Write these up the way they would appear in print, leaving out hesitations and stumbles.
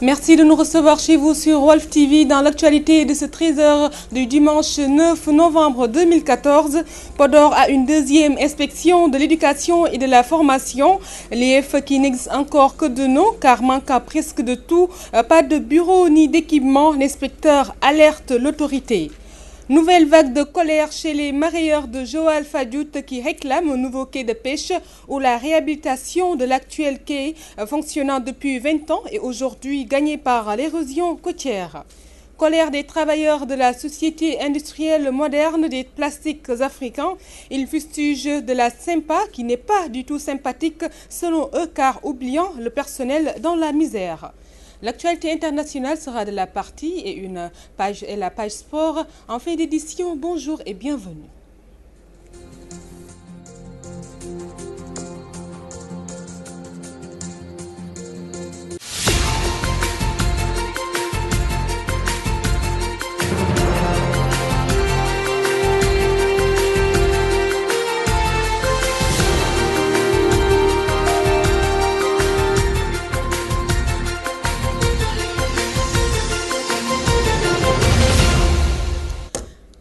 Merci de nous recevoir chez vous sur Wolf TV dans l'actualité de ce 13h du dimanche 9 novembre 2014. Podor a une deuxième inspection de l'éducation et de la formation. L'IEF qui n'existe encore que de nom car manquant presque de tout, pas de bureau ni d'équipement, l'inspecteur alerte l'autorité. Nouvelle vague de colère chez les mareyeurs de Joal Fadiouth qui réclament un nouveau quai de pêche ou la réhabilitation de l'actuel quai fonctionnant depuis 20 ans et aujourd'hui gagné par l'érosion côtière. Colère des travailleurs de la société industrielle moderne des plastiques africains. Ils fustigent de la SYMPA qui n'est pas du tout sympathique selon eux car oubliant le personnel dans la misère. L'actualité internationale sera de la partie et la page sport en fin d'édition. Bonjour et bienvenue.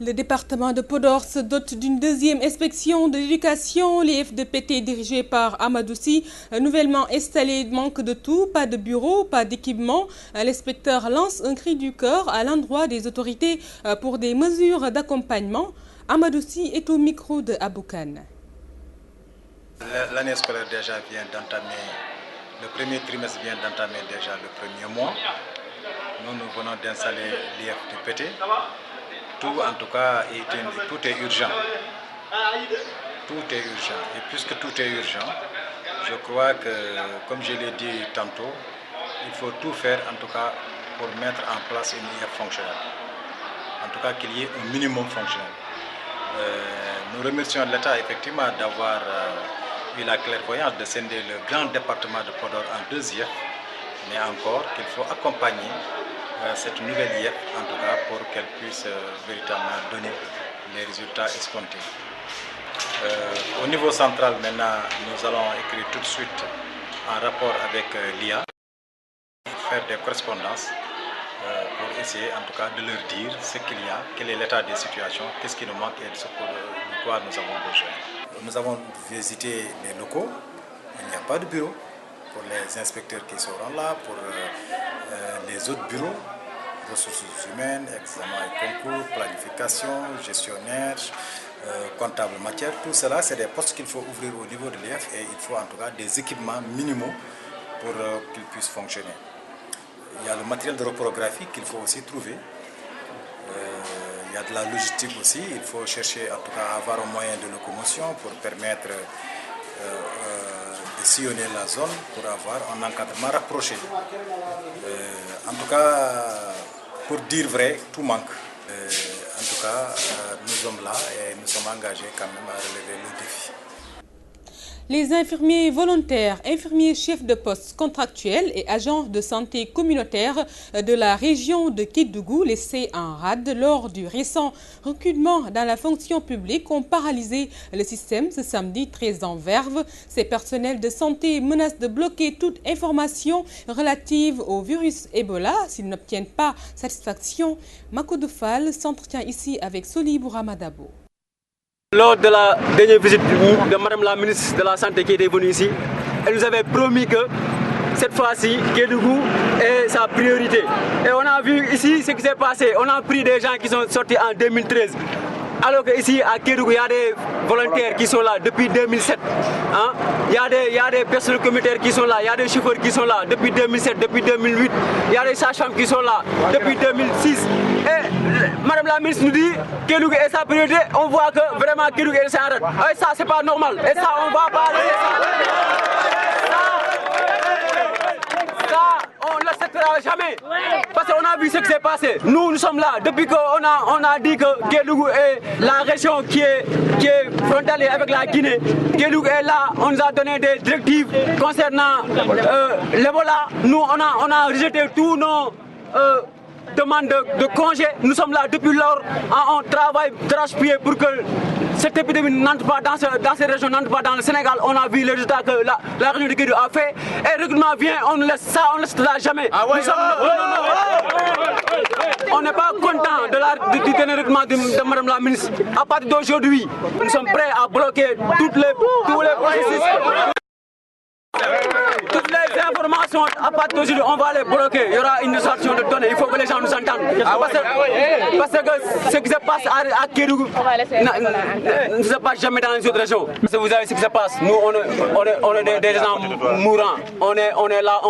Le département de Podor se dote d'une deuxième inspection de l'éducation. L'IEF de PT dirigé par Amadouci, nouvellement installé, manque de tout, pas de bureau, pas d'équipement. L'inspecteur lance un cri du cœur à l'endroit des autorités pour des mesures d'accompagnement. Amadouci est au micro de Aboukan. L'année scolaire déjà vient d'entamer, le premier trimestre vient d'entamer déjà le premier mois. Nous venons d'installer l'IEF de PT. Tout en tout cas, tout est urgent. Tout est urgent. Et puisque tout est urgent, je crois que, comme je l'ai dit tantôt, il faut tout faire en tout cas pour mettre en place une IEF fonctionnelle. En tout cas qu'il y ait un minimum fonctionnel. Nous remercions l'État effectivement d'avoir eu la clairvoyance de scinder le grand département de Podor en deux IEF, mais encore qu'il faut accompagner cette nouvelle IEF, en tout cas, pour qu'elle puisse véritablement donner les résultats escomptés. Au niveau central, maintenant, nous allons écrire tout de suite en rapport avec l'IA, faire des correspondances pour essayer, en tout cas, de leur dire ce qu'il y a, quel est l'état des situations, qu'est-ce qui nous manque et de quoi nous avons besoin. Nous avons visité les locaux, il n'y a pas de bureau pour les inspecteurs qui seront là, pour les autres bureaux, ressources humaines, examen et concours, planification, gestionnaire, comptable matière, tout cela c'est des postes qu'il faut ouvrir au niveau de l'IEF et il faut en tout cas des équipements minimaux pour qu'ils puissent fonctionner. Il y a le matériel de reprographie qu'il faut aussi trouver. Il y a de la logistique aussi, il faut chercher en tout cas à avoir un moyen de locomotion pour permettre de sillonner la zone pour avoir un encadrement rapproché. En tout cas, pour dire vrai, tout manque. En tout cas, nous sommes là et nous sommes engagés quand même à relever le défi. Les infirmiers volontaires, infirmiers chefs de poste contractuels et agents de santé communautaire de la région de Kédougou laissés en rade lors du récent recrutement dans la fonction publique ont paralysé le système ce samedi 13 en verve. Ces personnels de santé menacent de bloquer toute information relative au virus Ebola s'ils n'obtiennent pas satisfaction. Makoudou Fall s'entretient ici avec Solibou Ramadabo. Lors de la dernière visite de Madame la ministre de la Santé qui était venue ici, elle nous avait promis que cette fois-ci, Kédougou est sa priorité. Et on a vu ici ce qui s'est passé. On a pris des gens qui sont sortis en 2013. Alors qu'ici à Kédougou, il y a des volontaires qui sont là depuis 2007. Hein? Il y a des personnes communautaires qui sont là, il y a des chauffeurs qui sont là depuis 2007, depuis 2008. Il y a des sages-femmes qui sont là depuis 2006. Et Madame la ministre nous dit que Kédougou est sa priorité. On voit que vraiment Kédougou est sa priorité. Et ça, c'est pas normal. Et ça, on va pas arrêter ça. On ne l'acceptera jamais. Parce qu'on a vu ce qui s'est passé. Nous sommes là. Depuis qu'on a dit que Kédougou est la région qui est frontalière avec la Guinée. Kédougou est là. On nous a donné des directives concernant l'Ebola. Nous, on a rejeté tous nos demande de congé. Nous sommes là depuis lors, on travaille d'arrache-pied pour que cette épidémie n'entre pas dans ces régions, n'entre pas dans le Sénégal. On a vu les résultats que la région de Kédougou a fait. Et le recrutement vient, on ne laisse ça jamais. On n'est pas content du dernier recrutement de Madame la ministre. À partir d'aujourd'hui, nous sommes prêts à bloquer tous les processus. Toutes les informations, à partir d'aujourd'hui, on va les bloquer. Il y aura une distraction de données. Il faut que les gens nous entendent. Parce que ce qui se passe à Kédougou ne se passe jamais dans les autres régions. Parce que vous savez ce qui se passe. Nous, on est des gens mourants. On est là.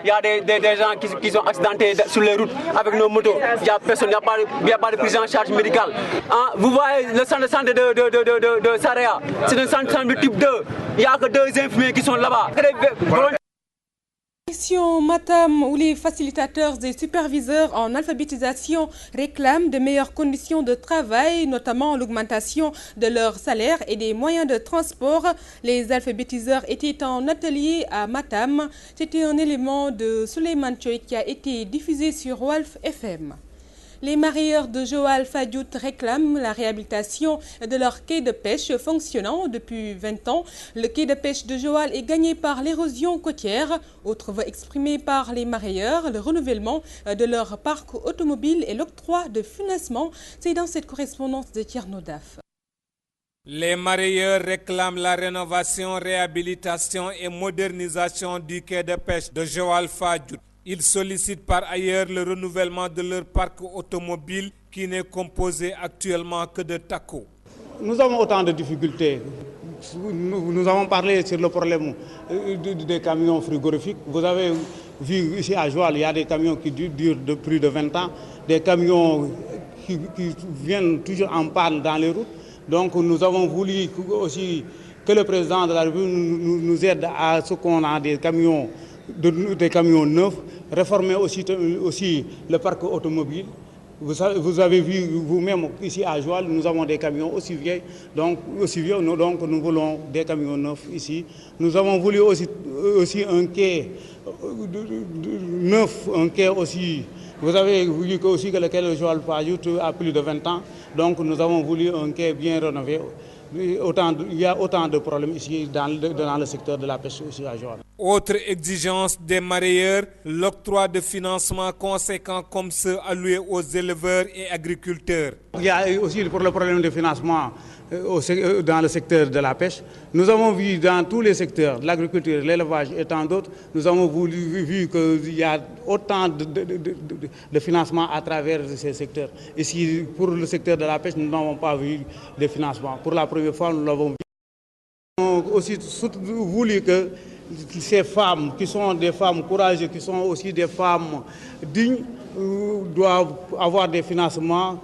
Il y a des gens qui sont accidentés sur les routes avec nos motos. Il n'y a personne, il n'y a pas de prise en charge médicale. Vous voyez le centre de santé de Saraya. C'est un centre de santé type 2. Il n'y a que 2 infirmiers qui sont là-bas. Matam, où les facilitateurs et superviseurs en alphabétisation réclament de meilleures conditions de travail, notamment l'augmentation de leur salaire et des moyens de transport. Les alphabétiseurs étaient en atelier à Matam. C'était un élément de Souleymane Choy qui a été diffusé sur Walf FM. Les mareyeurs de Joal Fadiouth réclament la réhabilitation de leur quai de pêche fonctionnant depuis 20 ans. Le quai de pêche de Joal est gagné par l'érosion côtière. Autre voix exprimée par les mareyeurs, le renouvellement de leur parc automobile et l'octroi de financement. C'est dans cette correspondance de Thierno Daf. Les mareyeurs réclament la rénovation, réhabilitation et modernisation du quai de pêche de Joal Fadiouth. Ils sollicitent par ailleurs le renouvellement de leur parc automobile qui n'est composé actuellement que de tacos. Nous avons autant de difficultés. Nous avons parlé sur le problème des camions frigorifiques. Vous avez vu ici à Joal, il y a des camions qui durent de plus de 20 ans, des camions qui viennent toujours en panne dans les routes. Donc nous avons voulu aussi que le président de la République nous aide à ce qu'on a des camions neufs, réformer aussi le parc automobile. Vous avez vu vous-même ici à Joal, nous avons des camions aussi vieux, donc nous voulons des camions neufs ici. Nous avons voulu aussi un quai neuf, un quai aussi. Vous avez vu aussi que le quai de Joal Fadiouth a plus de 20 ans, donc nous avons voulu un quai bien rénové. Il y a autant de problèmes ici dans le secteur de la pêche ici à Joal. Autre exigence des mareyeurs, l'octroi de financement conséquent comme ceux alloués aux éleveurs et agriculteurs. Il y a aussi pour le problème de financement dans le secteur de la pêche. Nous avons vu dans tous les secteurs, l'agriculture, l'élevage et tant d'autres, nous avons vu qu'il y a autant de financement à travers ces secteurs. Ici, pour le secteur de la pêche, nous n'avons pas vu de financement. Pour la première fois, nous l'avons vu. Nous avons aussi voulu que ces femmes, qui sont des femmes courageuses, qui sont aussi des femmes dignes, doivent avoir des financements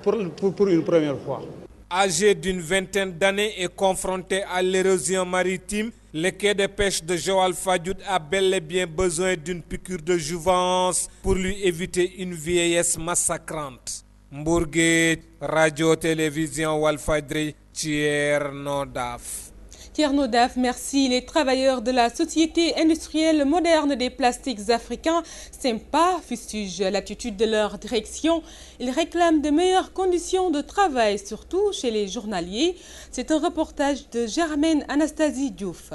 pour une première fois. Âgé d'une vingtaine d'années et confronté à l'érosion maritime, le quai de pêche de Joal Fadiouth a bel et bien besoin d'une piqûre de jouvence pour lui éviter une vieillesse massacrante. Mbourgué, radio-télévision Walfadjri, Thierno Daf. Thierno Daf, merci. Les travailleurs de la Société industrielle moderne des plastiques africains, SEMPA, fustigent l'attitude de leur direction. Ils réclament de meilleures conditions de travail, surtout chez les journaliers. C'est un reportage de Germaine Anastasie Diouf.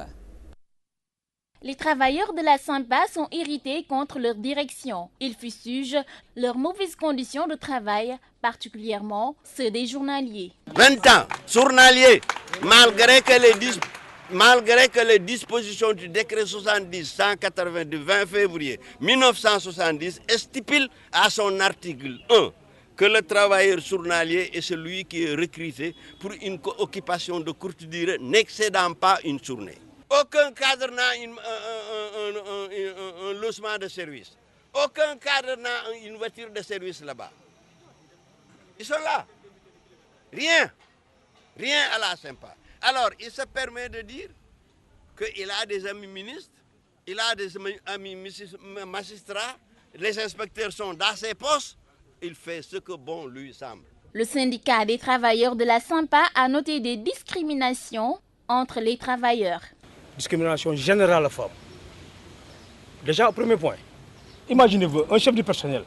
Les travailleurs de la SEMPA sont irrités contre leur direction. Ils fustigent leurs mauvaises conditions de travail, particulièrement ceux des journaliers. 20 ans, journaliers, malgré que les dispositions du décret 70-180 du 20 février 1970 stipulent à son article 1 que le travailleur journalier est celui qui est recruté pour une occupation de courte durée n'excédant pas une journée. Aucun cadre n'a un logement de service. Aucun cadre n'a une voiture de service là-bas. Ils sont là. Rien à la SEMPA. Alors, il se permet de dire qu'il a des amis ministres, il a des amis magistrats, les inspecteurs sont dans ses postes, il fait ce que bon lui semble. Le syndicat des travailleurs de la SEMPA a noté des discriminations entre les travailleurs. Discrimination générale à la femme. Déjà, au premier point, Imaginez-vous, un chef du personnel,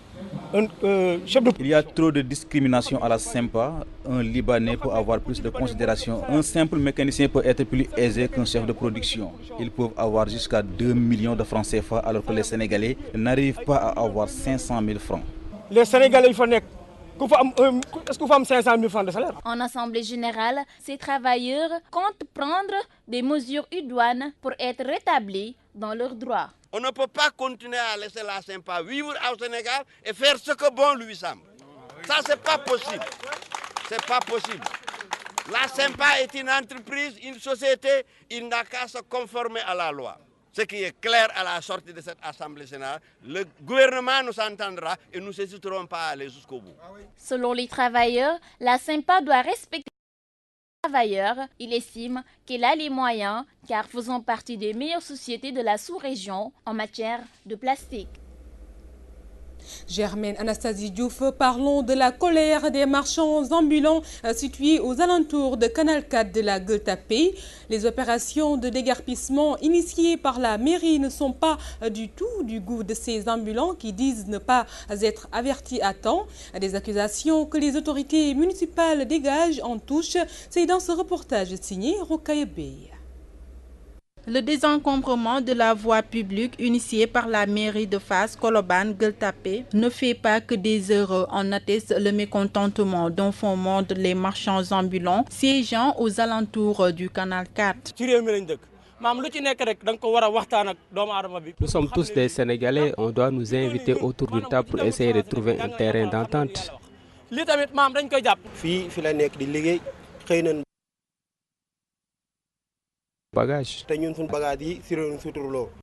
Il y a trop de discrimination à la SYMPA. Un Libanais peut avoir plus de considération. Un simple mécanicien peut être plus aisé qu'un chef de production. Ils peuvent avoir jusqu'à 2 millions de francs CFA alors que les Sénégalais n'arrivent pas à avoir 500 000 francs. Les Sénégalais, il faut est-ce qu'il faut 500 000 francs de salaire? En assemblée générale, ces travailleurs comptent prendre des mesures idoines pour être rétablis dans leurs droits. On ne peut pas continuer à laisser la SYMPA vivre au Sénégal et faire ce que bon lui semble. Ça, c'est pas possible. C'est pas possible. La SYMPA est une entreprise, une société, il n'a qu'à se conformer à la loi. Ce qui est clair à la sortie de cette Assemblée générale, le gouvernement nous entendra et nous n'hésiterons pas à aller jusqu'au bout. Selon les travailleurs, la SYMPA doit respecter les travailleurs. Il estime qu'elle a les moyens car faisant partie des meilleures sociétés de la sous-région en matière de plastique. Germaine Anastasie Diouf, parlons de la colère des marchands ambulants situés aux alentours de Canal 4 de la Gueule-Tapée. Les opérations de déguerpissement initiées par la mairie ne sont pas du tout du goût de ces ambulants qui disent ne pas être avertis à temps. Des accusations que les autorités municipales dégagent en touche. C'est dans ce reportage signé Rokhaya Bey. Le désencombrement de la voie publique initié par la mairie de Fass, Colobane, Gueule-Tapée ne fait pas que des heureux. En atteste le mécontentement dont font monde les marchands ambulants siégeant aux alentours du Canal 4. Nous sommes tous des Sénégalais, on doit nous inviter autour d'une table pour essayer de trouver un terrain d'entente.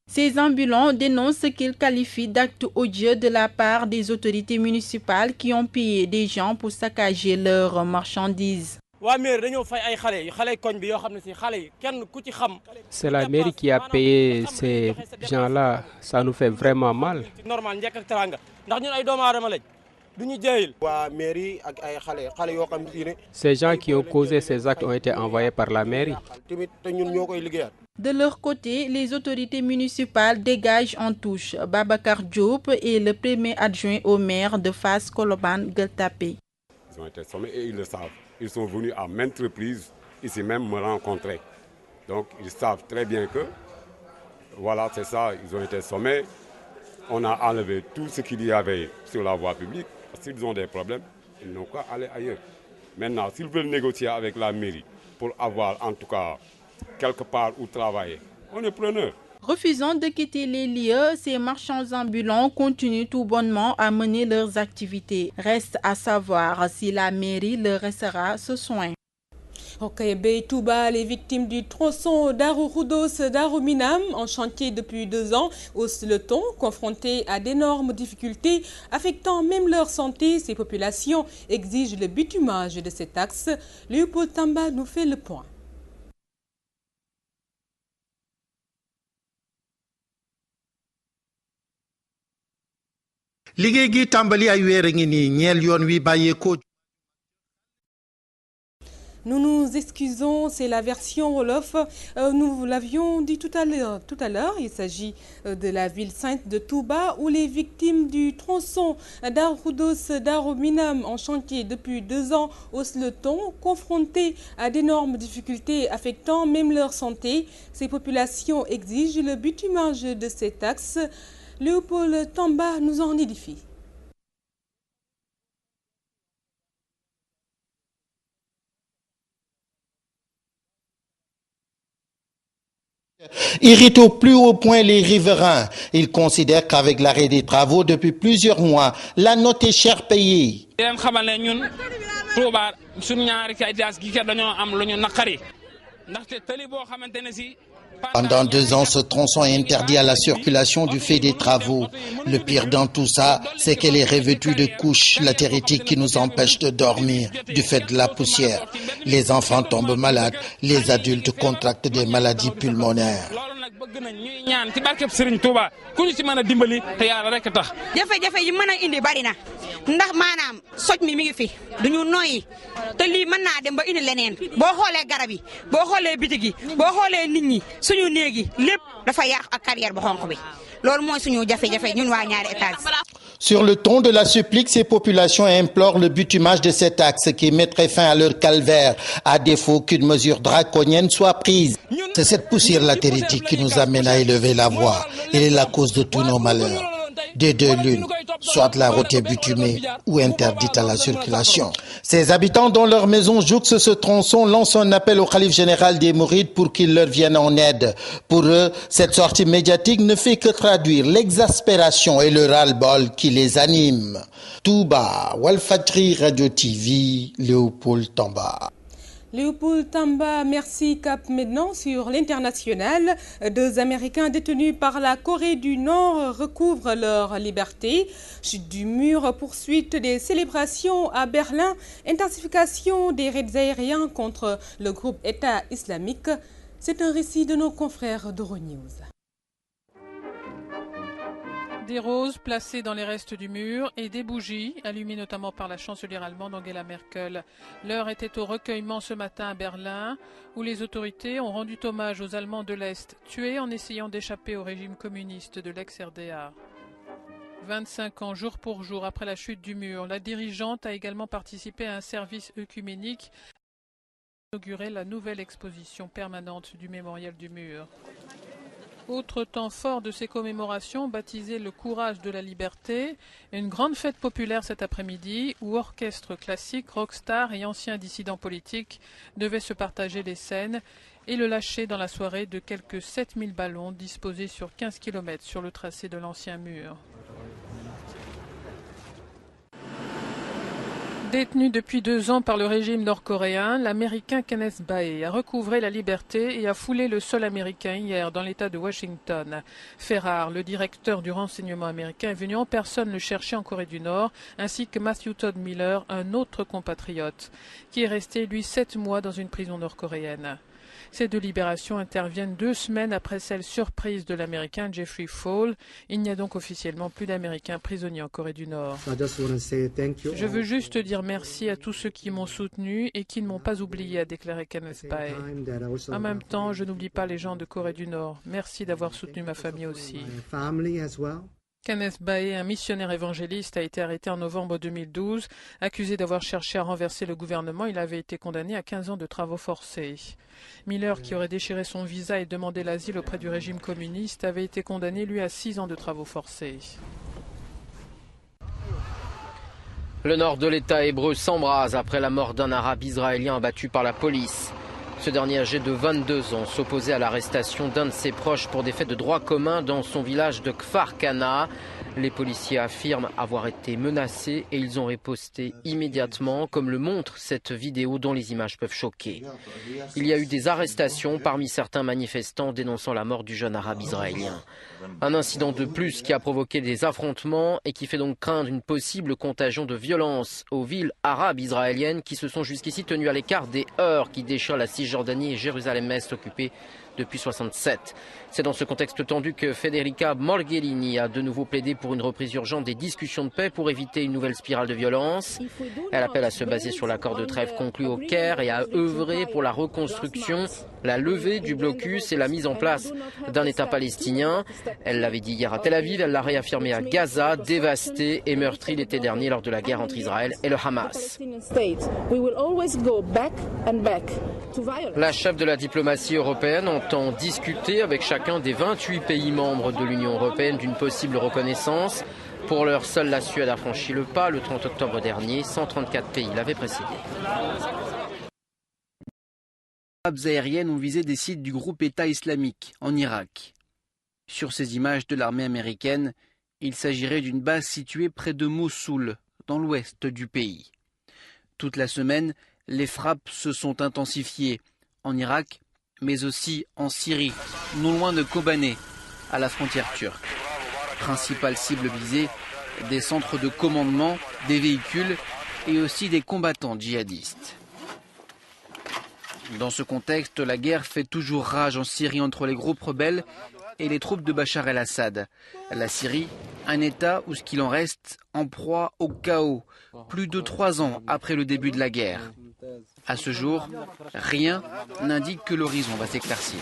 Ces ambulants dénoncent ce qu'ils qualifient d'actes odieux de la part des autorités municipales qui ont payé des gens pour saccager leurs marchandises. C'est la mairie qui a payé ces gens-là, ça nous fait vraiment mal. Ces gens qui ont causé ces actes ont été envoyés par la mairie. De leur côté, les autorités municipales dégagent en touche. Babacar Diop est le premier adjoint au maire de Fass, Colobane, Gueule-Tapée. Ils ont été sommés et ils le savent. Ils sont venus à maintes reprises ici même me rencontrer. Donc ils savent très bien que, voilà, c'est ça, ils ont été sommés. On a enlevé tout ce qu'il y avait sur la voie publique. S'ils ont des problèmes, ils n'ont qu'à aller ailleurs. Maintenant, s'ils veulent négocier avec la mairie pour avoir en tout cas quelque part où travailler, on est preneur. Refusant de quitter les lieux, ces marchands ambulants continuent tout bonnement à mener leurs activités. Reste à savoir si la mairie leur restera ce soin. Rokhaya Bey, Touba, les victimes du tronçon Darou Khoudoss Darou Minam en chantier depuis 2 ans haussent le ton, confrontés à d'énormes difficultés affectant même leur santé. Ces populations exigent le bitumage de cet axe. Léopold Tamba nous fait le point. liggéey gi tàmbali ay weer a ngi nii ñeel yoon wi bàyyeekoo. Nous nous excusons, c'est la version Wolof. Nous l'avions dit tout à l'heure. Il s'agit de la ville sainte de Touba où les victimes du tronçon Darou Khoudoss Darou Minam en chantier depuis 2 ans haussent le ton, confrontées à d'énormes difficultés affectant même leur santé. Ces populations exigent le bitumage de cet axe. Léopold Tamba nous en édifie. Irrite au plus haut point les riverains. Ils considèrent qu'avec l'arrêt des travaux depuis plusieurs mois, la note est cher payée. Pendant 2 ans, ce tronçon est interdit à la circulation du fait des travaux. Le pire dans tout ça, c'est qu'elle est revêtue de couches latéritiques qui nous empêchent de dormir du fait de la poussière. Les enfants tombent malades, les adultes contractent des maladies pulmonaires. jafe-jafe yi mën a indi bari na ndax maanaam soj mi ngi fi duñu noyyi te lii mën naa dem ba indi leneen boo xoolee garab yi boo xoolee bitig yi boo xoolee nit ñi suñu néeg yi lépp dafa yàq ak carrière bu xonq bi loolu mooy suñu jafe-jafe ñun waa ñaari étage. Sur le ton de la supplique, ces populations implorent le bitumage de cet axe qui mettrait fin à leur calvaire, à défaut qu'une mesure draconienne soit prise. C'est cette poussière latéritique qui nous amène à élever la voix. Elle est la cause de tous nos malheurs. Des deux l'une, soit la route est bitumée ou interdite à la circulation. Ces habitants dont leur maison jouxte ce tronçon lancent un appel au khalife général des Mourides pour qu'il leur vienne en aide. Pour eux, cette sortie médiatique ne fait que traduire l'exaspération et le ras-le-bol qui les anime. Touba, Walfadjri Radio TV, Léopold Tamba. Léopold Tamba, merci. Cap maintenant sur l'international. 2 Américains détenus par la Corée du Nord recouvrent leur liberté. Chute du mur, poursuite des célébrations à Berlin, intensification des raids aériens contre le groupe État islamique. C'est un récit de nos confrères d'Euronews. Des roses placées dans les restes du mur et des bougies allumées notamment par la chancelière allemande Angela Merkel. L'heure était au recueillement ce matin à Berlin où les autorités ont rendu hommage aux Allemands de l'Est tués en essayant d'échapper au régime communiste de l'ex-RDA. 25 ans jour pour jour après la chute du mur, la dirigeante a également participé à un service œcuménique pour inaugurer la nouvelle exposition permanente du mémorial du mur. Autre temps fort de ces commémorations, baptisé le courage de la liberté, une grande fête populaire cet après-midi où orchestre classique, rockstars et anciens dissidents politiques devaient se partager les scènes et le lâcher dans la soirée de quelques 7000 ballons disposés sur 15 km sur le tracé de l'ancien mur. Détenu depuis 2 ans par le régime nord-coréen, l'Américain Kenneth Bae a recouvré la liberté et a foulé le sol américain hier dans l'État de Washington. Ferrar, le directeur du renseignement américain, est venu en personne le chercher en Corée du Nord, ainsi que Matthew Todd Miller, un autre compatriote, qui est resté, lui, 7 mois dans une prison nord-coréenne. Ces 2 libérations interviennent 2 semaines après celle surprise de l'Américain Jeffrey Fall. Il n'y a donc officiellement plus d'Américains prisonniers en Corée du Nord. Je veux juste dire merci à tous ceux qui m'ont soutenu et qui ne m'ont pas oublié, a déclaré Kenneth Bae. En même temps, je n'oublie pas les gens de Corée du Nord. Merci d'avoir soutenu ma famille aussi. Kenneth Bae, un missionnaire évangéliste, a été arrêté en novembre 2012. Accusé d'avoir cherché à renverser le gouvernement, il avait été condamné à 15 ans de travaux forcés. Miller, qui aurait déchiré son visa et demandé l'asile auprès du régime communiste, avait été condamné, lui, à 6 ans de travaux forcés. Le nord de l'État hébreu s'embrase après la mort d'un arabe israélien abattu par la police. Ce dernier, âgé de 22 ans, s'opposait à l'arrestation d'un de ses proches pour des faits de droit commun dans son village de Kfar Kana. Les policiers affirment avoir été menacés et ils ont riposté immédiatement, comme le montre cette vidéo dont les images peuvent choquer. Il y a eu des arrestations parmi certains manifestants dénonçant la mort du jeune arabe israélien. Un incident de plus qui a provoqué des affrontements et qui fait donc craindre une possible contagion de violence aux villes arabes israéliennes qui se sont jusqu'ici tenues à l'écart des heurts qui déchirent la Cisjordanie et Jérusalem-Est occupée depuis 1967. C'est dans ce contexte tendu que Federica Mogherini a de nouveau plaidé pour une reprise urgente des discussions de paix pour éviter une nouvelle spirale de violence. Elle appelle à se baser sur l'accord de trêve conclu au Caire et à œuvrer pour la reconstruction, la levée du blocus et la mise en place d'un État palestinien. Elle l'avait dit hier à Tel Aviv, elle l'a réaffirmé à Gaza, dévasté et meurtri l'été dernier lors de la guerre entre Israël et le Hamas. La chef de la diplomatie européenne entend discuter avec chacun des 28 pays membres de l'Union européenne d'une possible reconnaissance. Pour l'heure, seule la Suède a franchi le pas le 30 octobre dernier. 134 pays l'avaient précédé. Les frappes aériennes ont visé des sites du groupe État islamique en Irak. Sur ces images de l'armée américaine, il s'agirait d'une base située près de Mossoul, dans l'ouest du pays. Toute la semaine, les frappes se sont intensifiées en Irak, mais aussi en Syrie, non loin de Kobané, à la frontière turque. Principale cible visée, des centres de commandement, des véhicules et aussi des combattants djihadistes. Dans ce contexte, la guerre fait toujours rage en Syrie entre les groupes rebelles et les troupes de Bachar el-Assad. La Syrie, un État où ce qu'il en reste en proie au chaos, plus de 3 ans après le début de la guerre. À ce jour, rien n'indique que l'horizon va s'éclaircir.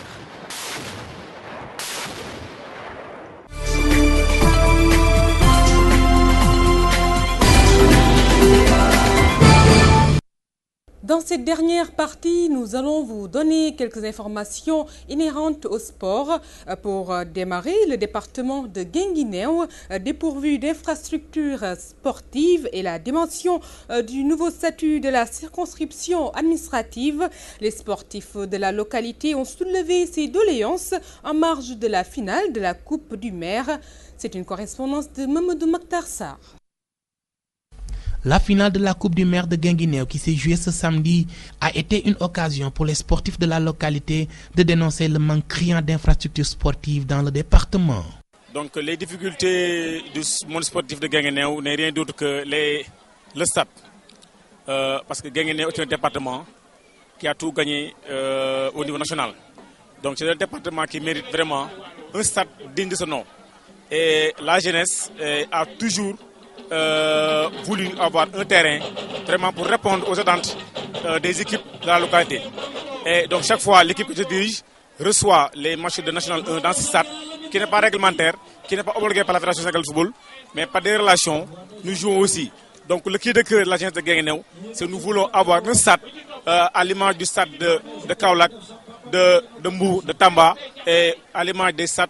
Dans cette dernière partie, nous allons vous donner quelques informations inhérentes au sport. Pour démarrer, le département de Guinguinéo, dépourvu d'infrastructures sportives et la dimension du nouveau statut de la circonscription administrative, les sportifs de la localité ont soulevé ces doléances en marge de la finale de la Coupe du Maire. C'est une correspondance de Mamadou Makhtar Sarr. La finale de la Coupe du Maire de Guinguinéo qui s'est jouée ce samedi a été une occasion pour les sportifs de la localité de dénoncer le manque criant d'infrastructures sportives dans le département. Donc les difficultés du monde sportif de Guinguinéo n'est rien d'autre que le stade. Parce que Guinguinéo est un département qui a tout gagné au niveau national. Donc c'est un département qui mérite vraiment un stade digne de ce nom. Et la jeunesse a toujours voulu avoir un terrain vraiment pour répondre aux attentes des équipes de la localité. Et donc chaque fois, l'équipe que je dirige reçoit les matchs de National 1 dans ce stade qui n'est pas réglementaire, qui n'est pas homologué par la Fédération sénégalaise de football, mais par des relations, nous jouons aussi. Donc le cri de cœur de la jeunesse de Guinguinéo, c'est que nous voulons avoir un stade à l'image du stade de Kaolack, de Mbou, de Tamba et à l'image des stades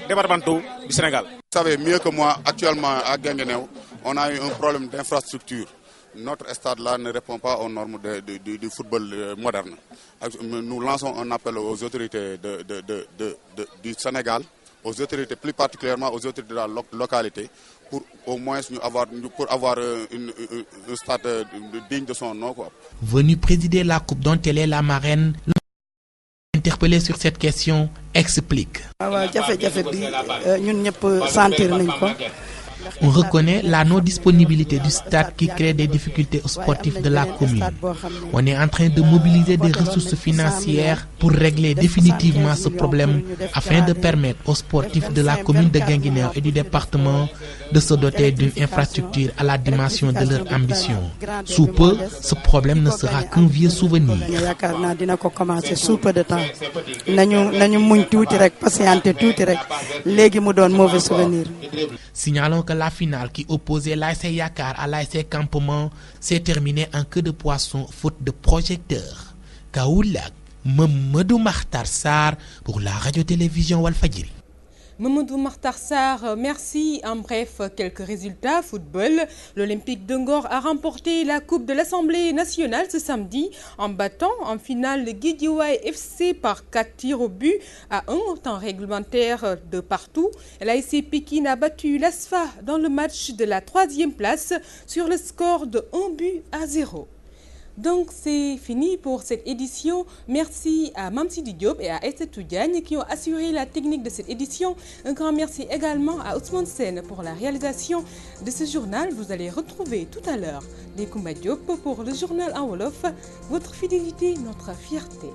départementaux du Sénégal. Vous savez mieux que moi, actuellement à Guinguinéo, on a eu un problème d'infrastructure. Notre stade-là ne répond pas aux normes du football moderne. Nous lançons un appel aux autorités du Sénégal, aux autorités, plus particulièrement aux autorités de la localité, pour au moins avoir un stade digne de son nom. Venu présider la Coupe dont elle est la marraine, interpellé sur cette question, explique. On reconnaît la non-disponibilité du stade qui crée des difficultés aux sportifs de la commune. On est en train de mobiliser des ressources financières pour régler définitivement ce problème afin de permettre aux sportifs de la commune de Guinguinéo et du département de se doter d'une infrastructure à la dimension de leur ambition. Sous peu, ce problème ne sera qu'un vieux souvenir. Signalons que la finale qui opposait l'ASC Yakar à l'ASC Campement s'est terminée en queue de poisson faute de projecteurs. Kaoulak, Mamadou Makhtar Sarr pour la radio-télévision Walfadjri. Mamadou Makhtar Sarr, merci. En bref, quelques résultats. Football, l'Olympique de Ngor a remporté la Coupe de l'Assemblée nationale ce samedi en battant en finale le Guédiawaye FC par 4 tirs au but à 1 au temps réglementaire de partout. L'ASC Pikine a battu l'ASFA dans le match de la 3e place sur le score de 1-0. Donc c'est fini pour cette édition. Merci à Mamsidi Diop et à Esther Toudiagne qui ont assuré la technique de cette édition. Un grand merci également à Ousmane Sen pour la réalisation de ce journal. Vous allez retrouver tout à l'heure Dekoumba Diop pour le journal en Wolof. Votre fidélité, notre fierté.